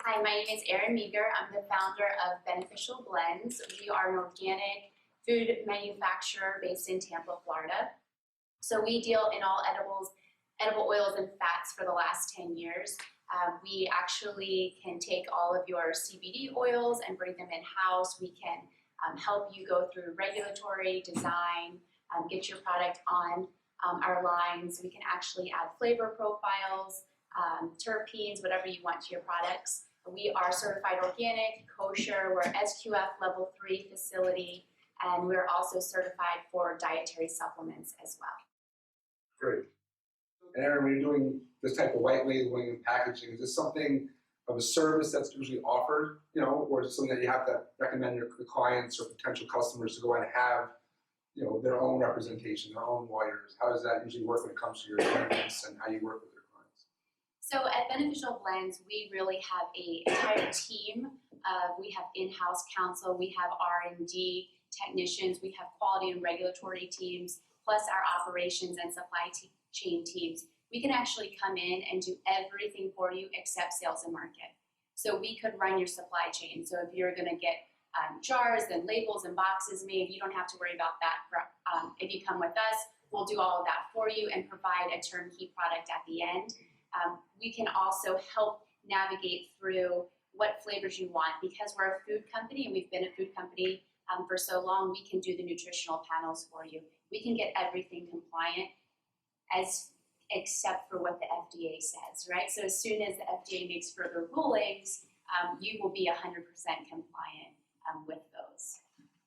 Hi, my name is Erin Meagher. I'm the founder of Beneficial Blends. We are an organic food manufacturer based in Tampa, Florida. So we deal in all edible oils and fats for the last 10 years. We actually can take all of your CBD oils and bring them in-house. We can help you go through regulatory design, get your product on our lines. We can actually add flavor profiles, terpenes, whatever you want to your products. We are certified organic, kosher, we're SQF level 3 facility, and we're also certified for dietary supplements as well. Great. And Erin, when you're doing this type of white labeling and packaging, is this something of a service that's usually offered, or is it something that you have to recommend your clients or potential customers to go and have, their own representation, their own lawyers? How does that usually work when it comes to your agreements and how you work with your clients? So at Beneficial Blends, we really have an entire team. We have in-house counsel, we have R&D technicians, we have quality and regulatory teams, plus our operations and supply chain teams. We can actually come in and do everything for you except sales and market. So we could run your supply chain. So if you're going to get jars and labels and boxes made, you don't have to worry about that. If you come with us, we'll do all of that for you and provide a turnkey product at the end. We can also help navigate through what flavors you want. Because we're a food company and we've been a food company for so long, we can do the nutritional panels for you. We can get everything compliant except for what the FDA says, right? So as soon as the FDA makes further rulings, you will be 100% compliant with those.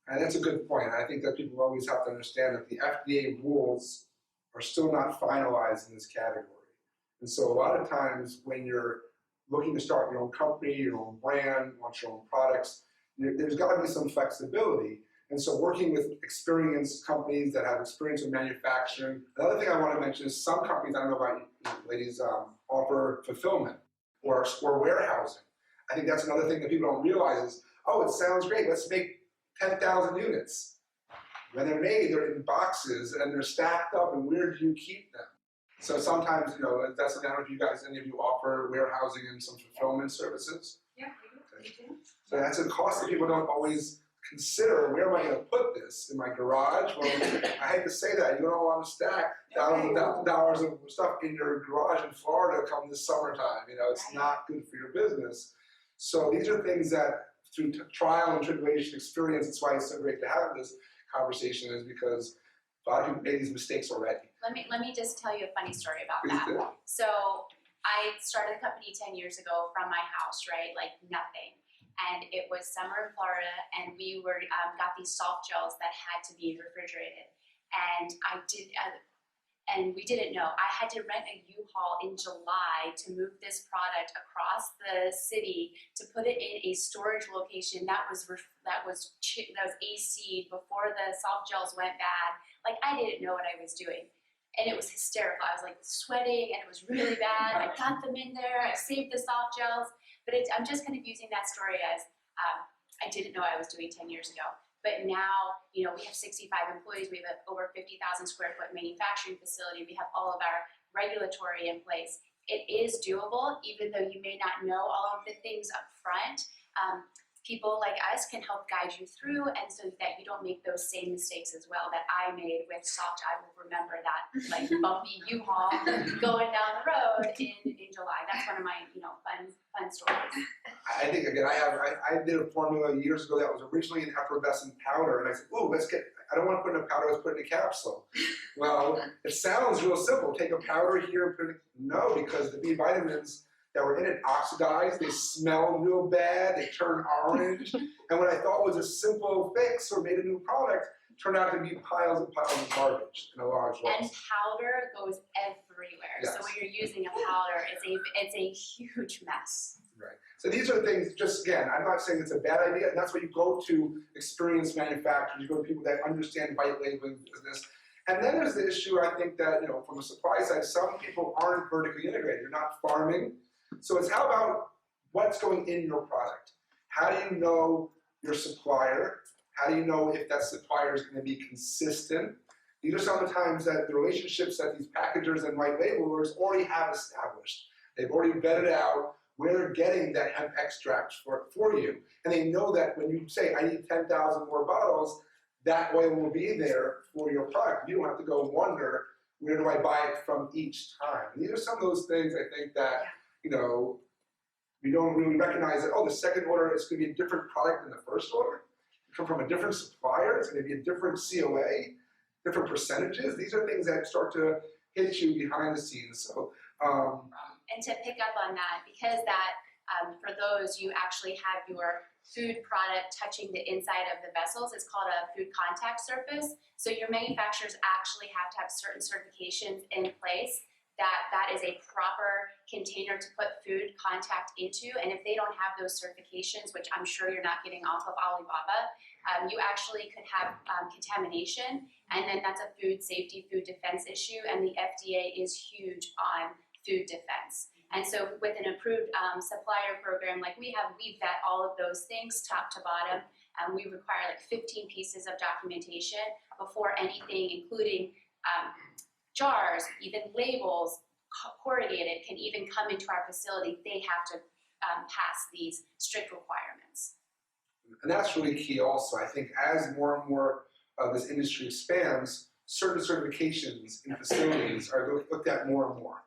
And that's a good point. I think that people always have to understand that the FDA rules are still not finalized in this category. And so a lot of times when you're looking to start your own company, your own brand, want your own products, there's got to be some flexibility. And so working with experienced companies that have experience in manufacturing. Another thing I want to mention is some companies, I don't know about you ladies, offer fulfillment or warehousing. I think that's another thing that people don't realize is, oh, it sounds great, let's make 10,000 units. When they're made, they're in boxes and they're stacked up, and where do you keep them? So sometimes, that's something, I don't know if you guys, any of you offer warehousing and some fulfillment services? Yeah, we do. So that's a cost that people don't always consider. Where am I going to put this? In my garage? Well, I hate to say that. You don't want to stack thousands of dollars of stuff in your garage in Florida come this summertime. It's not good for your business. So these are things that through trial and tribulation experience, that's why it's so great to have this conversation, is because a lot of people made these mistakes already. Let me just tell you a funny story about that. Please do. So I started a company 10 years ago from my house, right? Like nothing. And it was summer in Florida, and we got these soft gels that had to be refrigerated. And we didn't know. I had to rent a U-Haul in July to move this product across the city to put it in a storage location that was AC before the soft gels went bad. Like, I didn't know what I was doing. And it was hysterical. I was like sweating, and it was really bad. I got them in there. I saved the soft gels. But I'm just kind of using that story as I didn't know I was doing 10 years ago. But now, we have 65 employees. We have over 50,000 square foot manufacturing facility. We have all of our regulatory in place. It is doable, even though you may not know all of the things up front. People like us can help guide you through, and so that you don't make those same mistakes as well that I made with soft. I will remember that like bumpy U-Haul going down the road in July. That's one of my fun stories. I think again, I did a formula years ago that was originally an effervescent powder, and I said, "Oh, I don't want to put in a powder. Let's put in a capsule." Well, it sounds real simple. Take a powder here and put it. No, because the B vitamins that were in it oxidized, they smell real bad, they turn orange, and what I thought was a simple fix or made a new product turned out to be piles and piles of garbage in a large loss. And powder goes everywhere. Yes. So when you're using a powder, it's a huge mess. Right. So these are things, just again, I'm not saying it's a bad idea, and that's why you go to experienced manufacturers, you go to people that understand white labeling business. And then there's the issue, I think, that from a supply side, some people aren't vertically integrated. You're not farming. So it's how about what's going in your product? How do you know your supplier? How do you know if that supplier is going to be consistent? These are some of the times that the relationships that these packagers and white labelers already have established. They've already vetted out where they're getting that hemp extract for you. And they know that when you say, I need 10,000 more bottles, that oil will be there for your product. You don't have to go wonder, where do I buy it from each time? And these are some of those things I think that, you know, we don't really recognize that, oh, the second order is going to be a different product than the first order. It come from a different supplier, it's going to be a different COA, different percentages. These are things that start to hit you behind the scenes. So, and to pick up on that, because that, for those, you actually have your food product touching the inside of the vessels. It's called a food contact surface. So your manufacturers actually have to have certain certifications in place that is a proper container to put food contact into. And if they don't have those certifications, which I'm sure you're not getting off of Alibaba, you actually could have contamination. And then that's a food safety, food defense issue. And the FDA is huge on food defense. And so with an approved supplier program like we have, we vet all of those things top to bottom. We require like 15 pieces of documentation before anything, including jars, even labels, corrugated, can even come into our facility. They have to pass these strict requirements. and that's really key also. I think as more and more of this industry expands, certain certifications in facilities are looked at more and more.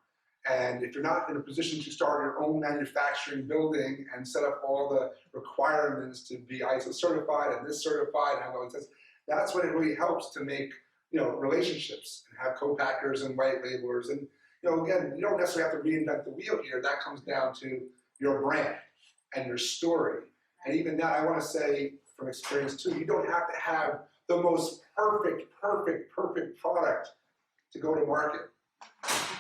And if you're not in a position to start your own manufacturing building and set up all the requirements to be ISO certified and this certified and have all this, that's when it really helps to make, you know, relationships and have co-packers and white labelers. And, you know, again, you don't necessarily have to reinvent the wheel here. That comes down to your brand and your story. And even that, I want to say from experience too, you don't have to have the most perfect product to go to market.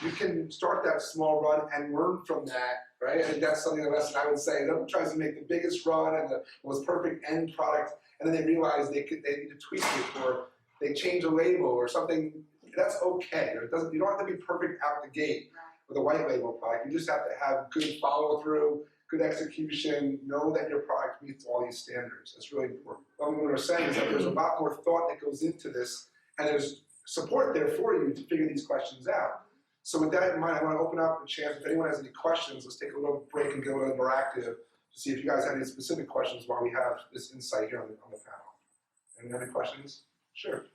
You can start that small run and learn from that, right? I think that's something the lesson I would say. Everyone tries to make the biggest run and the most perfect end product, and then they realize they need to tweak it, or they change a label or something. That's okay. It doesn't. You don't have to be perfect out the gate with a white label product. You just have to have good follow through, good execution, know that your product meets all these standards. That's really important. What we're saying is that there's a lot more thought that goes into this, and there's support there for you to figure these questions out. So with that in mind, I want to open up a chance. If anyone has any questions, let's take a little break and get a little interactive to see if you guys have any specific questions while we have this insight here on the panel. Any questions? Sure.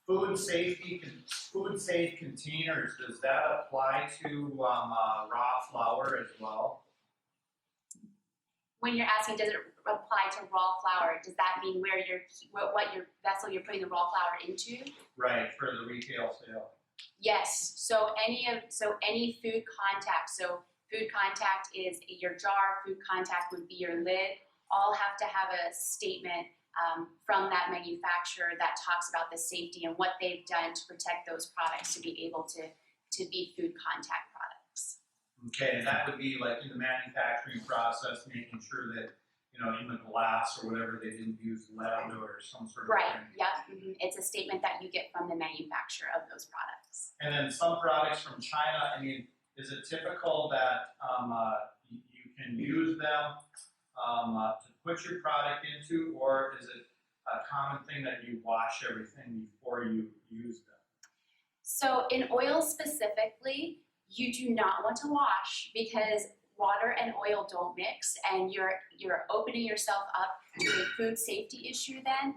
Food safe containers, does that apply to raw flour as well? When you're asking, does it apply to raw flour? Does that mean where what your vessel you're putting the raw flour into? Right, for the retail sale. Yes. So any food contact. So food contact is your jar. Food contact would be your lid. All have to have a statement from that manufacturer that talks about the safety and what they've done to protect those products to be able to be food contact products. Okay, and that would be like in the manufacturing process, making sure that, you know, in the glass or whatever, they didn't use lead or some sort of Right, thing. yep. Mm-hmm. It's a statement that you get from the manufacturer of those products. And then some products from China, I mean, is it typical that you can use them to put your product into, or is it a common thing that you wash everything before you use them? So in oil specifically, you do not want to wash because water and oil don't mix, and you're opening yourself up to a food safety issue then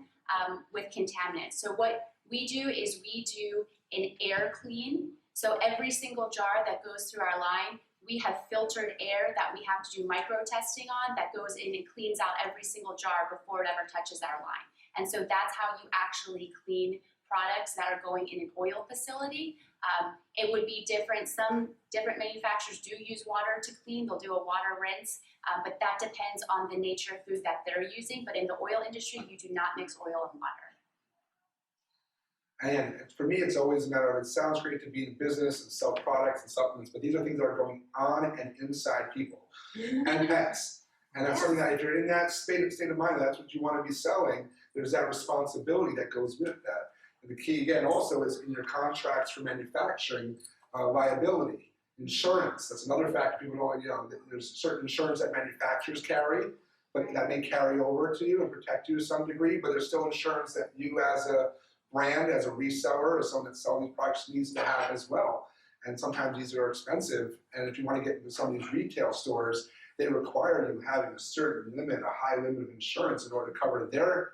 with contaminants. So what we do is we do an air clean. So every single jar that goes through our line, we have filtered air that we have to do micro testing on that goes in and cleans out every single jar before it ever touches our line. And so that's how you actually clean products that are going in an oil facility. It would be different. Some different manufacturers do use water to clean. They'll do a water rinse, but that depends on the nature of food that they're using. But in the oil industry, you do not mix oil and water. And for me, it's always a matter of, it sounds great to be in business and sell products and supplements, but these are things that are going on and inside people and pets. And that's something that if you're in that state of mind, that's what you want to be selling, there's that responsibility that goes with that. And the key, again, also is in your contracts for manufacturing, liability, insurance. That's another factor people don't, you know, there's certain insurance that manufacturers carry, but that may carry over to you and protect you to some degree, but there's still insurance that you as a brand, as a reseller, or someone that sells these products needs to have as well. And sometimes these are expensive, and if you want to get into some of these retail stores, they require you having a certain limit, a high limit of insurance in order to cover their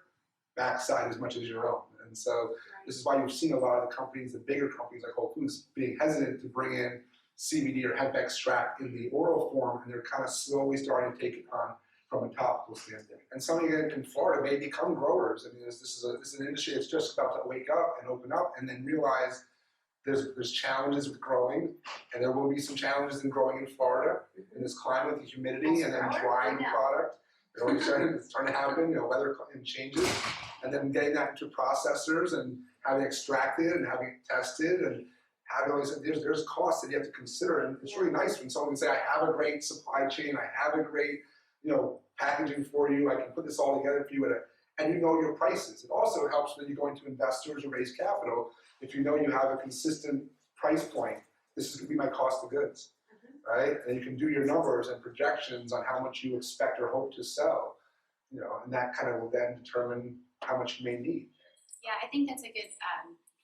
backside as much as your own. And so this is why you've seen a lot of the companies, the bigger companies like Whole Foods, being hesitant to bring in CBD or hemp extract in the oral form, and they're kind of slowly starting to take it on from a topical standpoint. And some in Florida may become growers. I mean, this is an industry that's just about to wake up and open up, and then realize there's challenges with growing, and there will be some challenges in growing in Florida in this climate, the humidity, and then drying the product. It's starting to happen, weather changes, and then getting that into processors and having it extracted and having it tested and having all these, there's costs that you have to consider. And it's really nice when someone can say, I have a great supply chain, I have a great, packaging for you, I can put this all together for you and you know your prices. It also helps when you go into investors or raise capital. If you know you have a consistent price point, this is going to be my cost of goods, right? And you can do your numbers and projections on how much you expect or hope to sell, and that kind of will then determine how much you may need. Yeah, I think that's a good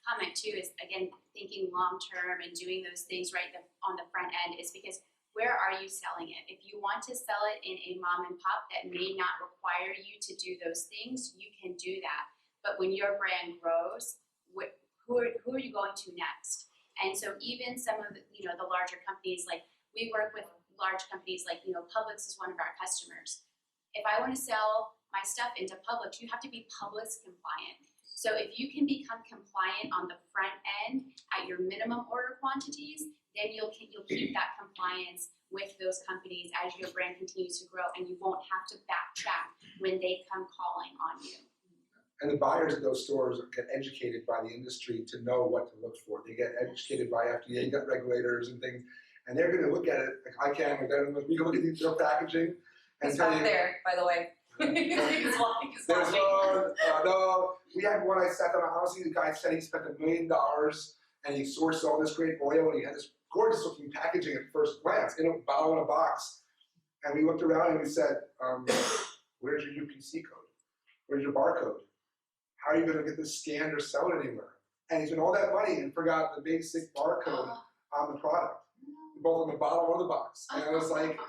comment too, is again, thinking long-term and doing those things right on the front end, is because where are you selling it? If you want to sell it in a mom and pop that may not require you to do those things, you can do that. But when your brand grows, who are you going to next? And so even some of the, the larger companies, like we work with large companies like, Publix is one of our customers. If I want to sell my stuff into Publix, you have to be Publix compliant. So if you can become compliant on the front end at your minimum order quantities, then you'll keep that compliance with those companies as your brand continues to grow, and you won't have to backtrack when they come calling on you. And the buyers at those stores get educated by the industry to know what to look for. They get educated by FDA regulators and things, and they're going to look at it like I can. We go look at their packaging and He's tell back you. there, by the way. He's watching. There's no. We had one I sat down. Honestly, the guy said he spent $1 million and he sourced all this great oil, and he had this gorgeous looking packaging at first glance in a bottle in a box. And we looked around and we said, "Where's your UPC code? Where's your barcode? How are you going to get this scanned or sell it anywhere?" And he spent all that money and forgot the basic barcode on the product, both on the bottle or the box. And I was like,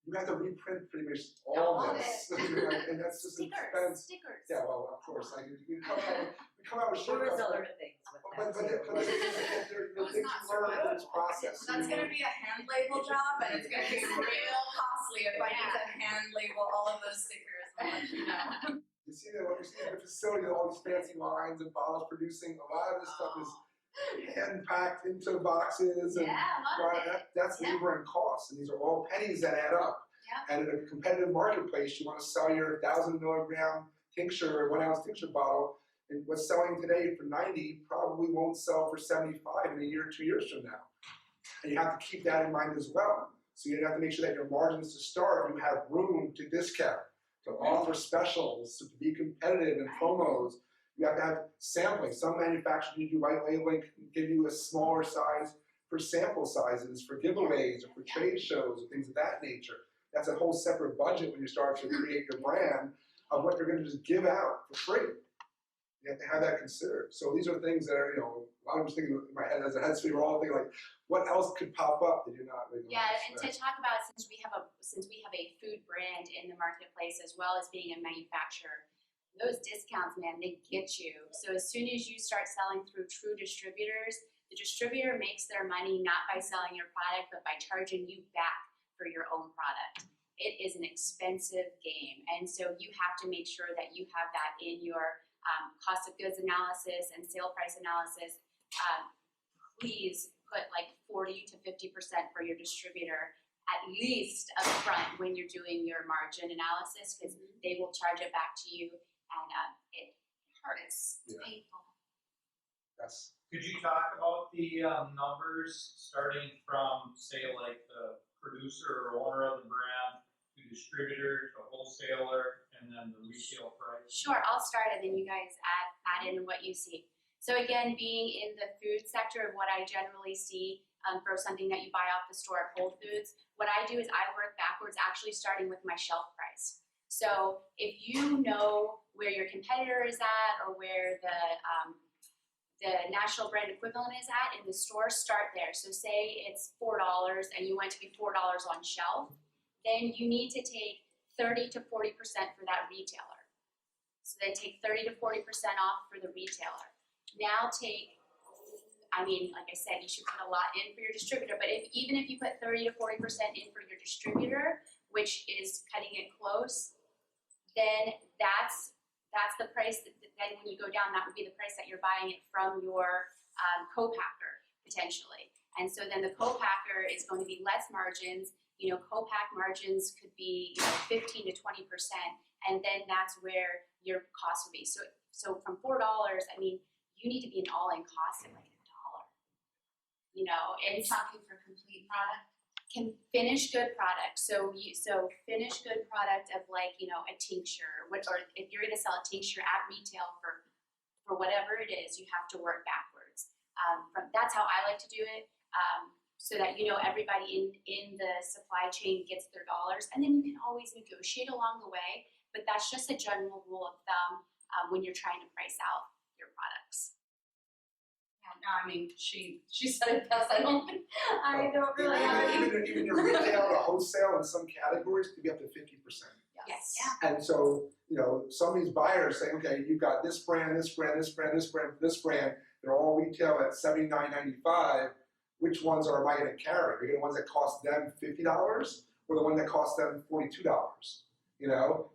you have to reprint pretty much all this. And that's just an expense. Stickers. Yeah, well, of course. Like, we come out with There short was other things with but that. they're things you learn in this process. That's gonna be a hand label job, and it's gonna be real costly if I need to hand label all of those stickers. I'll let you know. You see that what you see at the facility, all these fancy lines and bottles producing, a lot of this stuff is hand packed into boxes, and that's labor and cost, and these are all pennies that add up. Yeah. And in a competitive marketplace, you want to sell your 1,000 milligram tincture or 1 ounce tincture bottle, and what's selling today for 90 probably won't sell for 75 in a year, 2 years from now. And you have to keep that in mind as well. So you have to make sure that your margins to start, you have room to discount, to offer specials, to be competitive in promos. You have to have sampling. Some manufacturers, you do white labeling, give you a smaller size for sample sizes, for giveaways, or for trade shows, and things of that nature. That's a whole separate budget when you start to create your brand of what you're going to just give out for free. You have to have that considered. So these are things that are, a lot of them thinking in my head as a head speaker, we're all thinking like, what else could pop up that you're not really Yeah, and to talk about, since we have a food brand in the marketplace as well as being a manufacturer, those discounts, man, they get you. So as soon as you start selling through true distributors, the distributor makes their money not by selling your product, but by charging you back for your own product. It is an expensive game, and so you have to make sure that you have that in your cost of goods analysis and sale price analysis. Please put like 40 to 50% for your distributor at least up front when you're doing your margin analysis, because they will charge it back to you, and it hurts. It's painful. Yes. Could you talk about the numbers starting from, say, like the producer or owner of the brand to distributor to wholesaler, and then the retail price? Sure, I'll start and then you guys add in what you see. So again, being in the food sector, of what I generally see for something that you buy off the store at Whole Foods, what I do is I work backwards, actually starting with my shelf price. So if you know where your competitor is at, or where the the national brand equivalent is at in the store, start there. So say it's $4 and you want to be $4 on shelf, then you need to take 30 to 40% for that retailer. So then take 30 to 40% off for the retailer. Now take, like I said, you should put a lot in for your distributor, but even if you put 30 to 40% in for your distributor, which is cutting it close, then that's the price that then when you go down, that would be the price that you're buying it from your co-packer potentially. And so then the co-packer is going to be less margins. Co-pack margins could be 15 to 20%, and then that's where your cost would be. So from $4, you need to be an all-in cost of like $1. And Are you talking for complete product? can finish good product. So finish good product of like a tincture, or if you're going to sell a tincture at retail for whatever it is, you have to work backwards. That's how I like to do it. So that everybody in the supply chain gets their dollars, and then you can always negotiate along the way. But that's just a general rule of thumb when you're trying to price out your products. Yeah, no, she said it best. I don't really have any. Even your retail to wholesale in some categories could be up to 50%. Yes. Yeah. And so, some of these buyers say, okay, you've got this brand, this brand, this brand, this brand, this brand. They're all retail at $79.95. Which ones am I going to carry? Are the ones that cost them $50 or the one that cost them $42?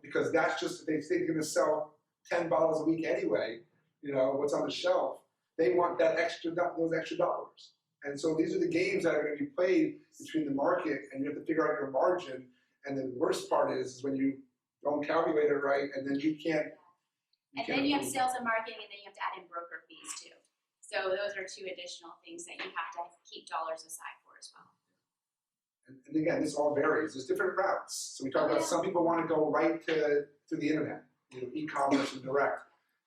Because that's just, they think they're going to sell 10 bottles a week anyway, what's on the shelf. They want those extra dollars. And so these are the games that are going to be played between the market, and you have to figure out your margin. And the worst part is when you don't calculate it right, and then you can't. And then you have sales and marketing, and then you have to add in broker fees too. So those are two additional things that you have to keep dollars aside for as well. And again, this all varies. There's different routes. So we talked about some people want to go right to the internet, e-commerce and direct.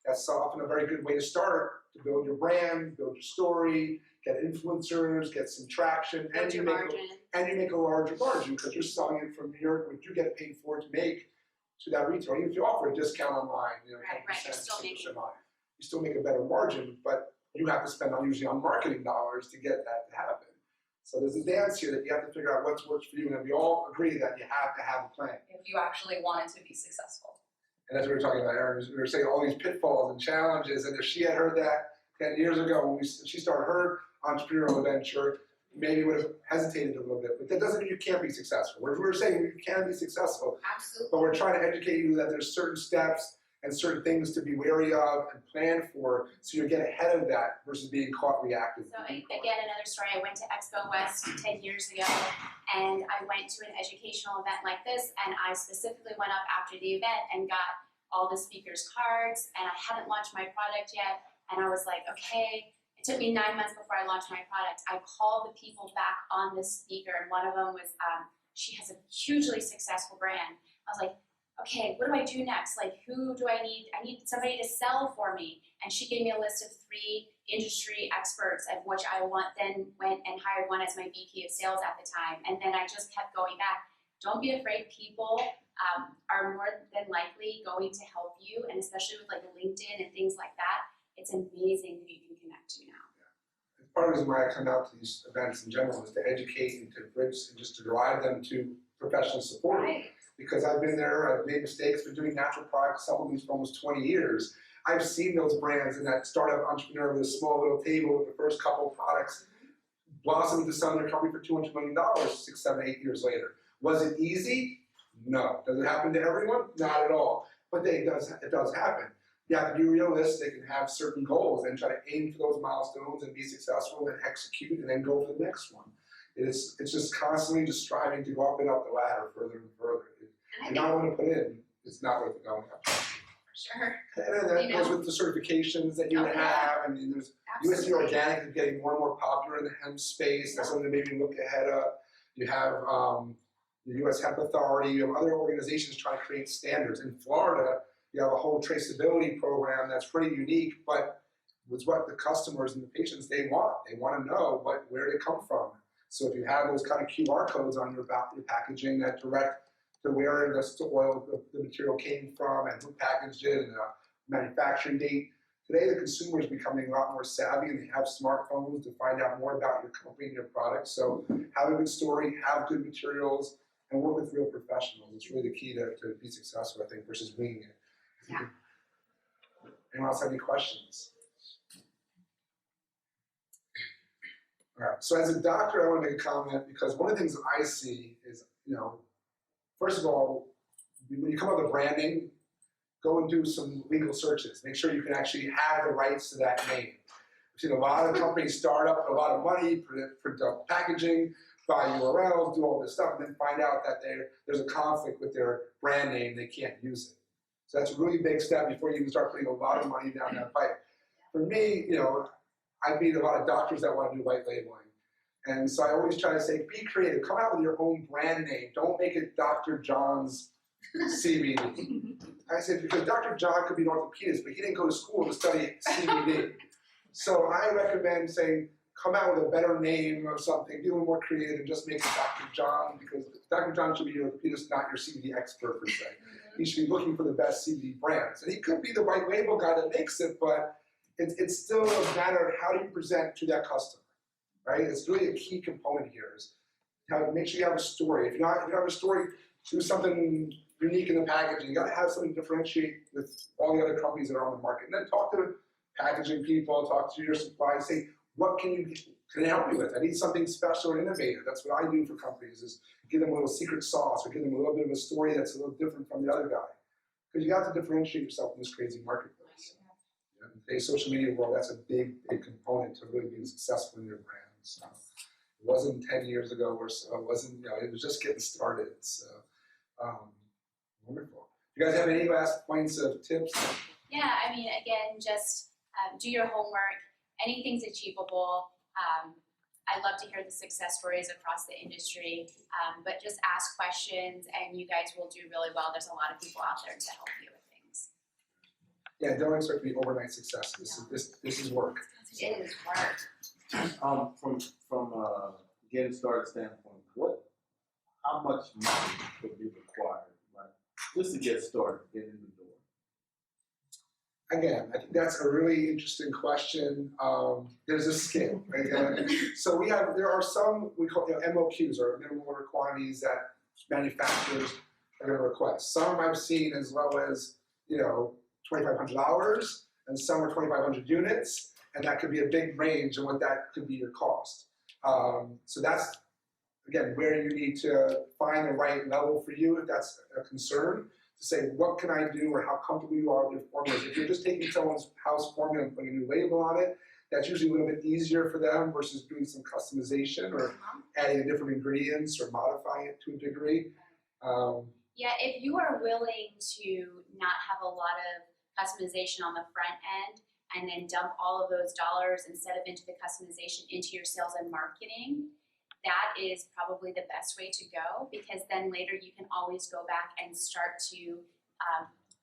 That's often a very good way to start, to build your brand, build your story, get influencers, get some traction, and you make a larger margin because you're selling it from what you get paid for to make to that retailer. Even if you offer a discount online, 10%, You're still making. You still make a better margin, but you have to spend usually on marketing dollars to get that to happen. So there's a dance here that you have to figure out what works for you, and we all agree that you have to have a plan. If you actually want it to be successful. And that's what we were talking about, Erin. We were saying all these pitfalls and challenges, and if she had heard that 10 years ago when she started her entrepreneurial venture, maybe would have hesitated a little bit. But that doesn't mean you can't be successful. We're saying you can be successful, Absolutely. but we're trying to educate you that there's certain steps and certain things to be wary of and plan for, so you get ahead of that versus being caught reactive. So again, another story, I went to Expo West 10 years ago, and I went to an educational event like this, and I specifically went up after the event and got all the speakers' cards, and I hadn't launched my product yet, and I was like, okay, it took me 9 months before I launched my product. I called the people back on the speaker, and one of them was, she has a hugely successful brand. I was like, okay, what do I do next? Like, who do I need? I need somebody to sell for me. And she gave me a list of 3 industry experts, of which I then went and hired one as my VP of sales at the time. And then I just kept going back. Don't be afraid. People are more than likely going to help you, and especially with like LinkedIn and things like that. It's amazing who you can connect to now. Yeah. Part of the reason why I come out to these events in general is to educate and to bridge and just to drive them to professional support. Right. Because I've been there, I've made mistakes, been doing natural product supplements for almost 20 years. I've seen those brands and that startup entrepreneur with a small little table with the first couple of products blossom into selling their company for $200 million 6, 7, 8 years later. Was it easy? No. Does it happen to everyone? Not at all. But it does happen. You have to be realistic and have certain goals and try to aim for those milestones and be successful and execute and then go for the next one. It's just constantly just striving to go up and up the ladder further and further. And not want to put in, it's not worth it going up. For sure. And then that goes with the certifications that you have. I mean, there's USC Organic is getting more and more popular in the hemp space. That's something to maybe look ahead of. You have the US Hemp Authority. You have other organizations trying to create standards. In Florida, you have a whole traceability program that's pretty unique, but it's what the customers and the patients they want. They want to know where they come from. So if you have those kind of QR codes on your packaging that direct to where the material came from and who packaged it and the manufacturing date, today the consumer is becoming a lot more savvy and they have smartphones to find out more about your company and your product. So have a good story, have good materials, and work with real professionals. It's really the key to be successful, I think, versus winging it. Yeah. Anyone else have any questions? All right, so as a doctor, I want to make a comment because one of the things that I see is, first of all, when you come up with a brand name, go and do some legal searches. Make sure you can actually have the rights to that name. I've seen a lot of companies start up with a lot of money, print up packaging, buy URLs, do all this stuff, and then find out that there's a conflict with their brand name, they can't use it. So that's a really big step before you even start putting a lot of money down that pipe. For me, I meet a lot of doctors that want to do white labeling. And so I always try to say, be creative, come out with your own brand name. Don't make it Dr. John's CBD. I said, because Dr. John could be an orthopedist, but he didn't go to school to study CBD. So I recommend saying, come out with a better name or something, be a little more creative, and just make it Dr. John, because Dr. John should be your orthopedist, not your CBD expert per se. He should be looking for the best CBD brands. And he could be the white label guy that makes it, but it's still a matter of how do you present to that customer, right? It's really a key component here is make sure you have a story. If you don't have a story, do something unique in the packaging. You got to have something to differentiate with all the other companies that are on the market. And then talk to packaging people, talk to your suppliers, say, what can I help you with? I need something special or innovative. That's what I do for companies is give them a little secret sauce or give them a little bit of a story that's a little different from the other guy. Because you have to differentiate yourself in this crazy marketplace. In today's social media world, that's a big, big component to really being successful in your brand. So it wasn't 10 years ago or so. It wasn't, it was just getting started. So wonderful. You guys have any last points of tips? Yeah, I mean, again, just do your homework. Anything's achievable. I'd love to hear the success stories across the industry, but just ask questions and you guys will do really well. There's a lot of people out there to help you with things. Yeah, don't expect to be overnight success. This is work. It is work. From a getting started standpoint, how much money would be required, like, just to get started, get in the door? Again, I think that's a really interesting question. There's a scale, right? So there are some we call MOQs or minimum order quantities that manufacturers are going to request. Some I've seen as low as $2,500, and some are 2,500 units, and that could be a big range in what that could be your cost. So that's again where you need to find the right level for you if that's a concern. To say, what can I do or how comfortable you are with your formulas. If you're just taking someone's house formula and putting a new label on it, that's usually a little bit easier for them versus doing some customization or adding different ingredients or modifying it to a degree. Yeah, if you are willing to not have a lot of customization on the front end and then dump all of those dollars instead of into the customization into your sales and marketing, that is probably the best way to go, because then later you can always go back and start to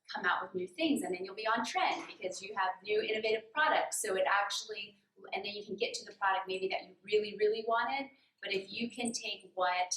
come out with new things, and then you'll be on trend because you have new innovative products. So it actually, and then you can get to the product maybe that you really, really wanted. But if you can take what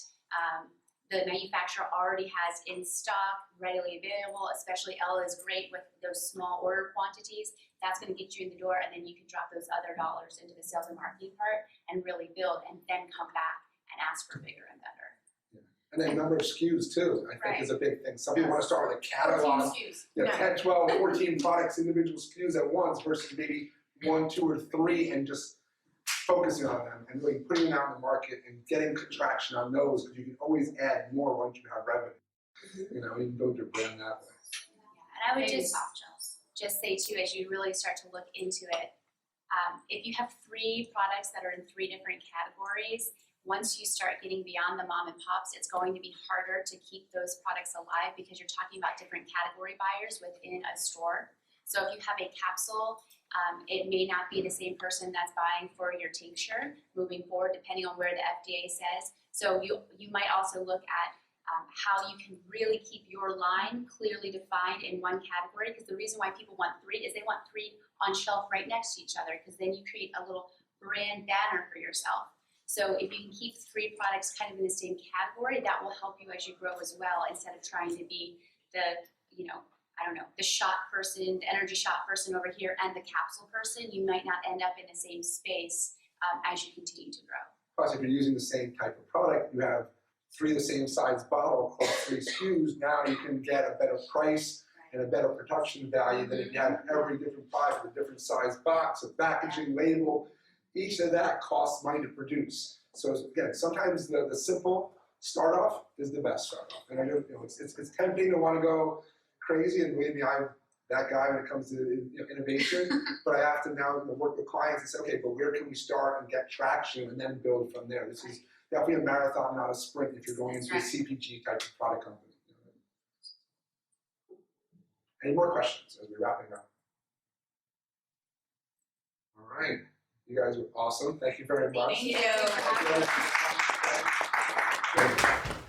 the manufacturer already has in stock, readily available, especially Ella is great with those small order quantities, that's going to get you in the door, and then you can drop those other dollars into the sales and marketing part and really build, and then come back and ask for bigger and better. Yeah. And then number of SKUs too, I think is a big thing. Some people want to start with a catalog, 10, 12, 14 products, individual SKUs at once versus maybe 1, 2, or 3 and just focusing on them and really putting them out in the market and getting traction on those, because you can always add more once you have revenue. You can build your brand that way. Yeah, and I would just say too, as you really start to look into it, if you have 3 products that are in 3 different categories, once you start getting beyond the mom and pops, it's going to be harder to keep those products alive because you're talking about different category buyers within a store. So if you have a capsule, it may not be the same person that's buying for your tincture moving forward, depending on where the FDA says. So you might also look at how you can really keep your line clearly defined in one category, because the reason why people want 3 is they want 3 on shelf right next to each other, because then you create a little brand banner for yourself. So if you can keep 3 products kind of in the same category, that will help you as you grow as well, instead of trying to be the, I don't know, the shot person, the energy shot person over here and the capsule person, you might not end up in the same space as you continue to grow. Plus, if you're using the same type of product, you have 3 of the same size bottle across 3 SKUs, now you can get a better price and a better production value than if you have every different product with a different size box, a packaging label. Each of that costs money to produce. So again, sometimes the simple start off is the best start off. And I know, it's tempting to want to go crazy, and believe me, I'm that guy when it comes to innovation, but I have to now work with clients and say, okay, but where can we start and get traction and then build from there? This is definitely a marathon, not a sprint if you're going into a CPG type of product company. Any more questions as we're wrapping up? All right, you guys were awesome. Thank you very much. Thank you. Thank you.